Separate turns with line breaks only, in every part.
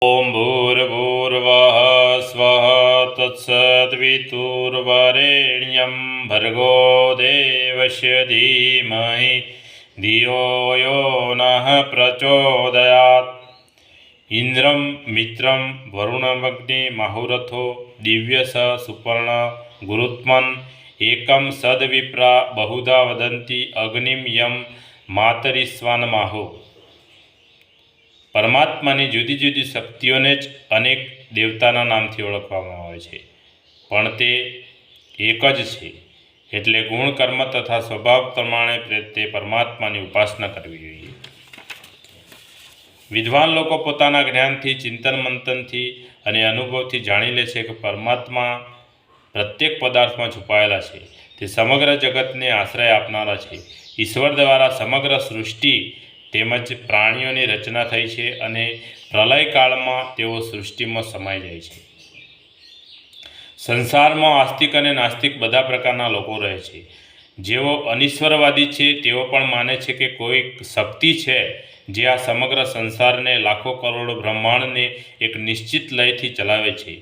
ॐ भूर्भुवः स्वः तत्सवितुर्वरेण्यं भर्गो देवस्य धीमहि धियो यो नः प्रचोदयात्। इन्द्रं मित्रं वरुणमग्निमाहुरथो दिव्यस सुपर्ण गुरुत्मन् एकं सद्विप्रा बहुधा वदन्ति अग्निं यं मातरिस्वानमाहो। પરમાત્માની જુદી જુદી શક્તિઓને જ અનેક દેવતાના નામથી ઓળખવામાં આવે છે, પણ તે એક જ છે. એટલે ગુણ કર્મ તથા સ્વભાવ પ્રમાણે તે પરમાત્માની ઉપાસના કરવી જોઈએ. વિદ્વાન લોકો પોતાના જ્ઞાનથી, ચિંતન મંથનથી અને અનુભવથી જાણી લે છે કે પરમાત્મા પ્રત્યેક પદાર્થમાં છુપાયેલા છે. તે સમગ્ર જગતને આશ્રય આપનારા છે. ઈશ્વર દ્વારા સમગ્ર સૃષ્ટિ તેમજ પ્રાણીઓની રચના થઈ છે અને પ્રલયકાળમાં તેઓ સૃષ્ટિમાં સમાઈ જાય છે. સંસારમાં આસ્તિક અને નાસ્તિક બધા પ્રકારના લોકો રહે છે. જેઓ અનિશ્વરવાદી છે તેઓ પણ માને છે કે કોઈ શક્તિ છે જે આ સમગ્ર સંસારને, લાખો કરોડો બ્રહ્માંડને એક નિશ્ચિત લયથી ચલાવે છે.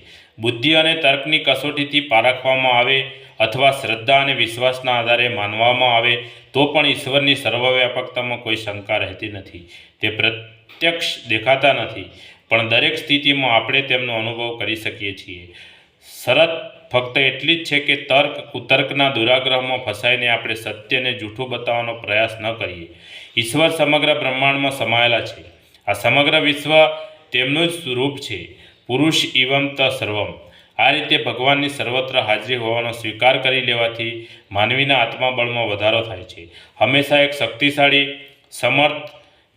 બુદ્ધિ અને તર્કની કસોટીથી પારખવામાં આવે અથવા શ્રદ્ધા અને વિશ્વાસના આધારે માનવામાં આવે તો પણ ઈશ્વરની સર્વવ્યાપકતામાં કોઈ શંકા રહેતી નથી. તે પ્રત્યક્ષ દેખાતા નથી, પણ દરેક સ્થિતિમાં આપણે તેમનો અનુભવ કરી શકીએ છીએ. શરત ફક્ત એટલી જ છે કે તર્ક કુતર્કના દુરાગ્રહમાં ફસાઈને આપણે સત્યને જૂઠું બતાવવાનો પ્રયાસ ન કરીએ. ઈશ્વર સમગ્ર બ્રહ્માંડમાં સમાયેલા છે. આ સમગ્ર વિશ્વ તેમનું જ સ્વરૂપ છે. પુરુષ ઇવમ ત સર્વમ. આ રીતે ભગવાનની સર્વત્ર હાજરી હોવાનો સ્વીકાર કરી લેવાથી માનવીના આત્માબળમાં વધારો થાય છે. હંમેશા એક શક્તિશાળી, સમર્થ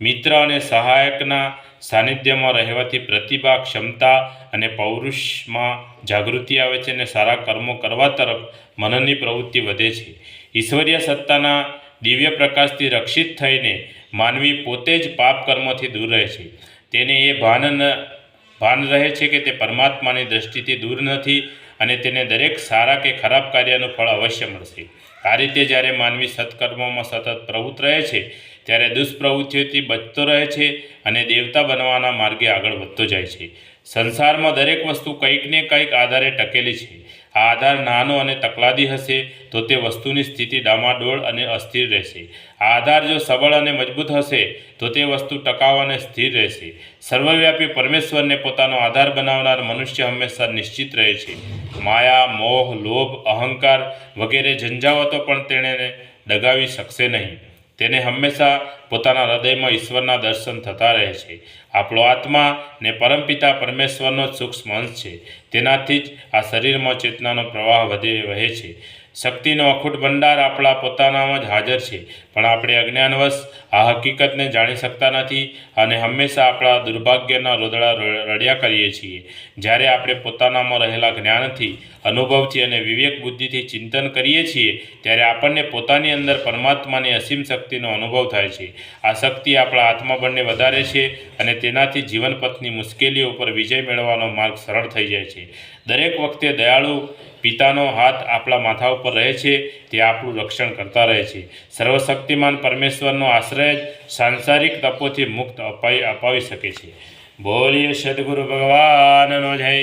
મિત્ર અને સહાયકના સાનિધ્યમાં રહેવાથી પ્રતિભા, ક્ષમતા અને પૌરુષમાં જાગૃતિ આવે છે અને સારા કર્મો કરવા તરફ મનની પ્રવૃત્તિ વધે છે. ઈશ્વરીય સત્તાના દિવ્ય પ્રકાશથી રક્ષિત થઈને માનવી પોતે જ પાપ કર્મોથી દૂર રહે છે. તેને એ ભાન રહે છે કે તે પરમાત્માની દૃષ્ટિથી દૂર નથી અને તેને દરેક સારા કે ખરાબ કાર્યનું ફળ અવશ્ય મળશે. આ રીતે જ્યારે માનવી સત્કર્મોમાં સતત પ્રવૃત્ત રહે છે ત્યારે દુષ્પ્રવૃત્તિઓથી બચતો રહે છે અને દેવતા બનવાના માર્ગે આગળ વધતો જાય છે. સંસારમાં દરેક વસ્તુ કંઈક ને કંઈક આધારે ટકેલી છે. આ આધાર નાનો અને તકલાદી હશે તો તે વસ્તુની સ્થિતિ ડામાડોળ અને અસ્થિર રહેશે. આ આધાર જો સબળ અને મજબૂત હશે તો તે વસ્તુ ટકાઉ અને સ્થિર રહેશે. સર્વવ્યાપી પરમેશ્વરને પોતાનો આધાર બનાવનાર મનુષ્ય હંમેશા નિશ્ચિત રહે છે. માયા, મોહ, લોભ, અહંકાર વગેરે ઝંઝાવતો પણ તેણે ડગાવી શકશે નહીં. તેને હંમેશા પોતાના હૃદયમાં ઈશ્વરના દર્શન થતા રહે છે. આપણો આત્મા ને પરમપિતા પરમેશ્વરનો જ સૂક્ષ્મ અંશ છે. તેનાથી જ આ શરીરમાં ચેતનાનો પ્રવાહ વહે છે. શક્તિનો અખૂટ ભંડાર આપણા પોતાનામાં જ હાજર છે, પણ આપણે અજ્ઞાનવશ આ હકીકતને જાણી શકતા નથી અને હંમેશા આપણા દુર્ભાગ્યના રોદડા રડ્યા કરીએ છીએ. જ્યારે આપણે પોતાનામાં રહેલા જ્ઞાનથી, અનુભવથી અને વિવેક બુદ્ધિથી ચિંતન કરીએ છીએ ત્યારે આપણને પોતાની અંદર પરમાત્માની અસીમ શક્તિનો અનુભવ થાય છે. આ શક્તિ આપણા આત્મબળને વધારે છે અને તેનાથી જીવનપથની મુશ્કેલીઓ ઉપર વિજય મેળવવાનો માર્ગ સરળ થઈ જાય છે. દરેક વખતે દયાળુ પિતાનો હાથ આપણા માથા ઉપર રહે છે. તે આપણું રક્ષણ કરતા રહે છે. સર્વશક્તિમાન પરમેશ્વરનો આશ્રય જ સાંસારિક તપોથી મુક્ત અપાવી શકે છે. બોલીએ સદગુરુ ભગવાનનો જય.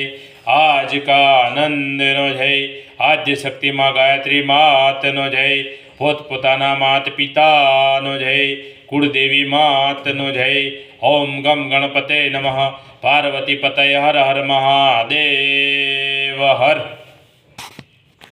આજ કા આનંદનો જય. આદ્ય શક્તિમાં ગાયત્રી માતનો જય. પોતપોતાના માત પિતાનો જય. કુળદેવી માતનો જય. ઓમ ગમ ગણપતે નમઃ. પાર્વતી પતય હર હર મહાદેવ હર.